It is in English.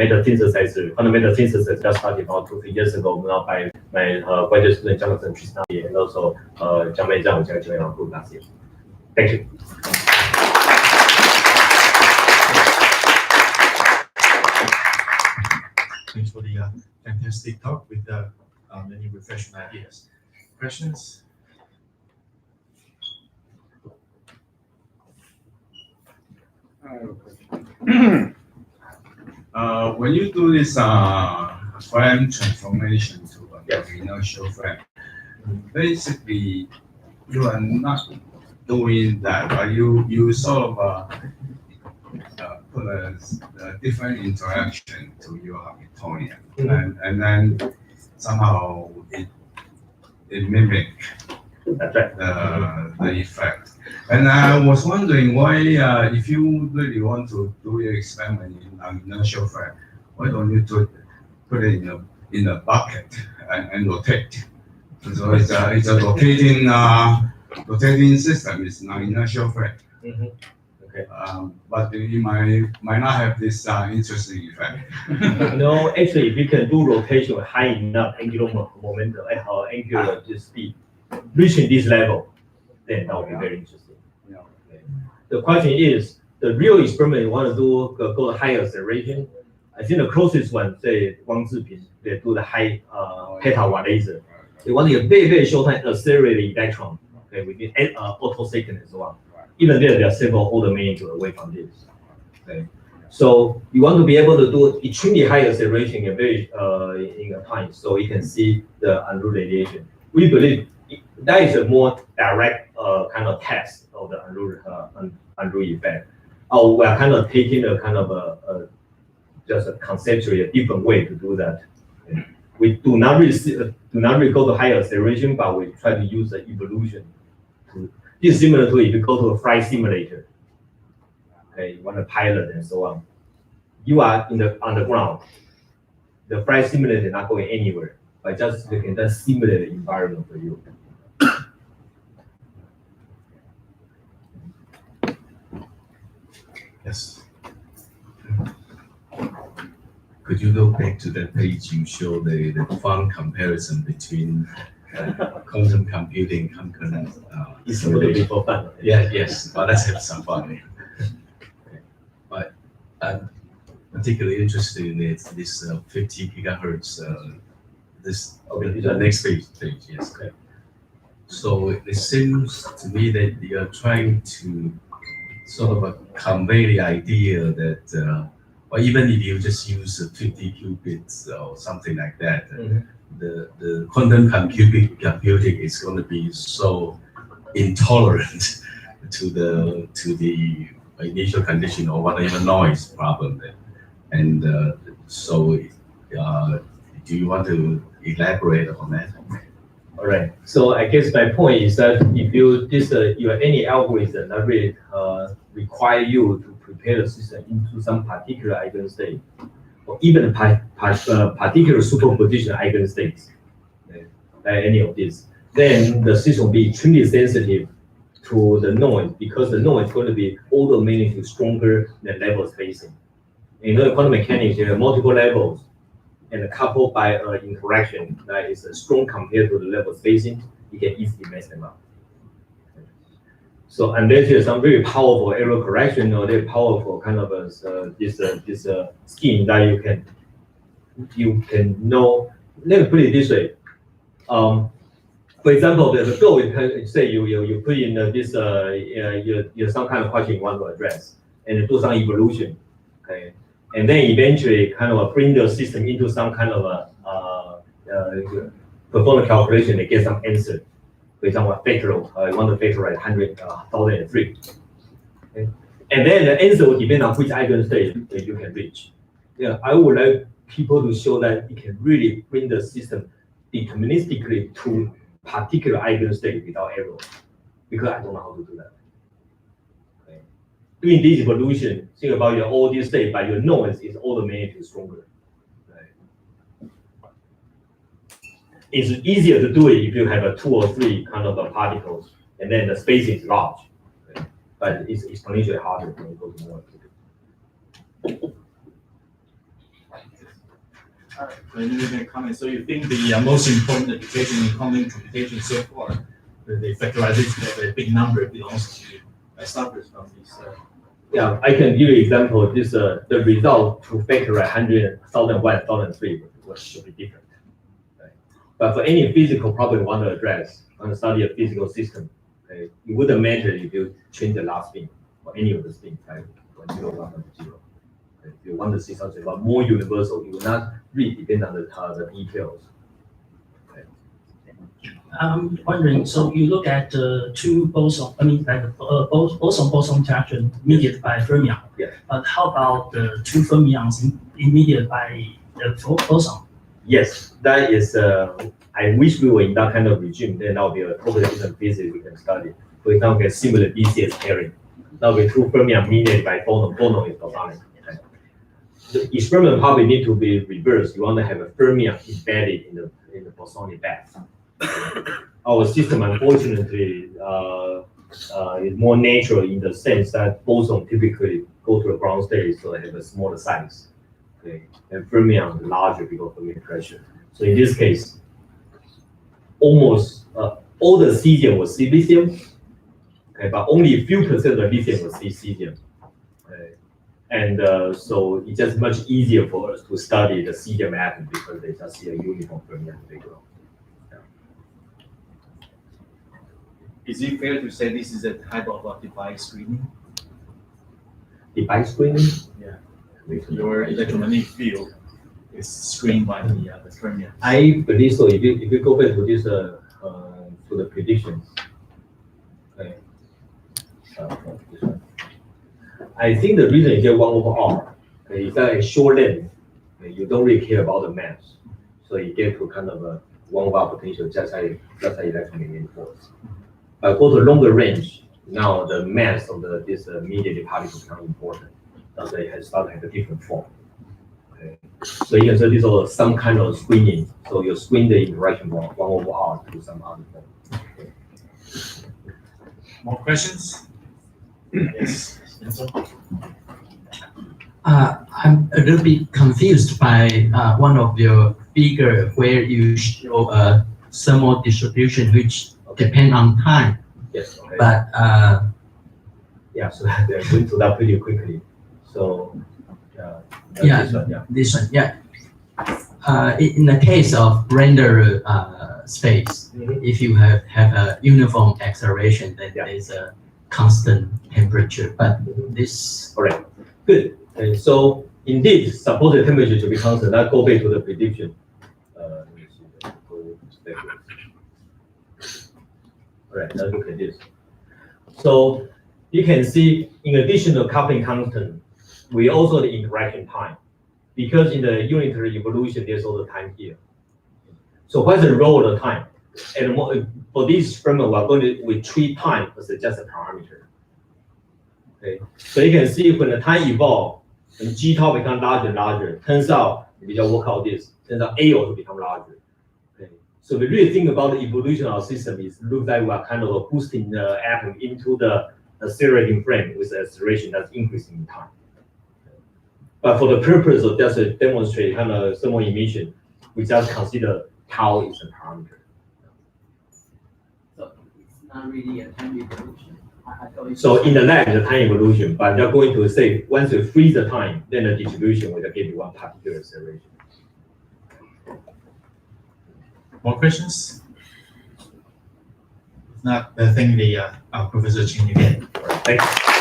metal synthesizer, fundamental synthesis just started about 2-3 years ago. Now by my graduate student Jonathan Tristan and also Jiang Mei Zhang, Jiang Group last year. Thank you. Thanks for the fantastic talk with many refreshing ideas. Questions? When you do this frame transformation to an inertial frame, basically you are not doing that, but you sort of put a different interaction to your Hamiltonian, and then somehow it mimics the effect. And I was wondering why, if you really want to do your experiment in an inertial frame, why don't you put it in a bucket and rotate? So it's a rotating system. It's not inertial frame. Okay. But you might not have this interesting effect. No, actually, if you can do rotation with high enough angular momentum or angular speed, reaching this level, then that would be very interesting. Yeah. Okay. The question is, the real experiment you want to do go to high acceleration. I think the closest one, say Wang Zhiping, they do the high petawatt laser. They want to get very short time accelerated electron. Okay, within attosecond as well. Even there are several order magnitude away from this. Okay, so you want to be able to do extremely high acceleration in a time, so you can see the unroot radiation. We believe that is a more direct kind of test of the unroot effect. We are kind of taking a kind of just a conceptually a different way to do that. Okay. We do not really go to high acceleration, but we try to use the evolution. This is similar to if you go to a flight simulator. Okay, you want to pilot and so on. You are on the ground. The flight simulator is not going anywhere, but just you can just simulate the environment for you. Yes. Could you go back to that page you show the fun comparison between quantum computing concurrent It's a little bit for fun. Yes, but let's have some fun. But I'm particularly interested in this 50 gigahertz. The next page, yes. Okay. So it seems to me that you are trying to sort of convey the idea that, or even if you just use 50 qubits or something like that, the quantum computing is going to be so intolerant to the initial condition or whatever noise problem there. And so do you want to elaborate on that? All right. So I guess my point is that if you have any algorithm that really require you to prepare the system into some particular eigenstate, or even a particular superposition eigenstates, like any of this, then the system will be extremely sensitive to the noise, because the noise is going to be order of magnitude stronger than level spacing. In the quantum mechanics, you have multiple levels, and coupled by an interaction that is strong compared to the level spacing, you can easily mess them up. So unless there's some very powerful error correction or very powerful kind of this scheme that you can know. Let me put it this way. For example, the goal is, say you put in this you some kind of question you want to address, and do some evolution, okay, and then eventually kind of bring the system into some kind of perform the calculation and get some answer. For example, factorial, you want to factorize 1,003. Okay? And then the answer will depend on which eigenstate that you can reach. Yeah, I would like people to show that you can really bring the system deterministically to particular eigenstate without error, because I don't know how to do that. Okay. Doing this evolution, think about your order state, but your noise is order magnitude stronger. It's easier to do it if you have 2 or 3 kind of particles, and then the spacing is large. Okay? But it's exponentially harder when you go to more. Let me make a comment. So you think the most important application in quantum computation so far, the factorization of a big number belongs to suffers from this. Yeah, I can give you example. This the result to factorize 100, 1001, 1003 should be different. Right? But for any physical problem you want to address, want to study a physical system, okay, it wouldn't matter if you change the last spin or any of the spins, right? From 0, 1 to 0. If you want to see something about more universal, you will not really depend on the details. I'm wondering, so you look at the two boson, I mean, like boson interaction mediated by fermion. Yeah. But how about the two fermions mediated by the boson? Yes, that is. I wish we were in that kind of regime. Then that would be a totally different physics we can study. For example, we can simulate BCS pairing. Now with two fermions mediated by boson. Boson is bosonic. Okay. The experiment probably need to be reversed. You want to have a fermion embedded in the bosonic bath. Our system, unfortunately, is more natural in the sense that boson typically go to the ground state, so they have a smaller size. Okay, and fermion larger because of fermion pressure. So in this case, almost all the cesium will see lithium, okay, but only a few percent of lithium will see cesium. Okay. And so it's just much easier for us to study the cesium atom because they just see a uniform fermion background. Is it fair to say this is a type of device screening? Device screening? Yeah. Your electromagnetic field is screened by the fermion. I believe so. If you go back to this to the predictions, okay. This one. I think the reason you get 1/r is that a short length, you don't really care about the mass, so you get to kind of a 1/r potential just like electromagnetic force. But go to longer range, now the mass of this mediated particle become important. That's why it has started to have a different form. Okay. So you can say this is some kind of screening. So you screen the interaction from 1/r to some other form. Okay. More questions? Yes. I'm a little bit confused by one of your figure where you show a thermal distribution which depend on time. Yes. Okay. But yeah, so they're going to that pretty quickly. So yeah, this one, yeah. this one, yeah. In the case of render space, if you have a uniform acceleration, then there's a constant temperature. But this Correct. Good. And so indeed, suppose the temperature to be constant. That go back to the prediction. Let me see. Go backwards. All right, let's look at this. So you can see, in addition to coupling constant, we also the interaction time. Because in the unitary evolution, there's also time here. So what's the role of the time? And for this experiment, we're going to treat time as just a parameter. Okay, so you can see when the time evolves, when G tau become larger and larger, turns out we just work out this. Turns out A also become larger. So we really think about the evolution of our system is looks like we are kind of boosting the atom into the accelerating frame with acceleration that's increasing in time. But for the purpose of just to demonstrate kind of thermal emission, we just consider tau is a parameter. So it's not really a time evolution. So in the lab, it's a time evolution, but you're going to say once you freeze the time, then the distribution will give you one particular acceleration. More questions? If not, I think Professor Chin again. Thanks.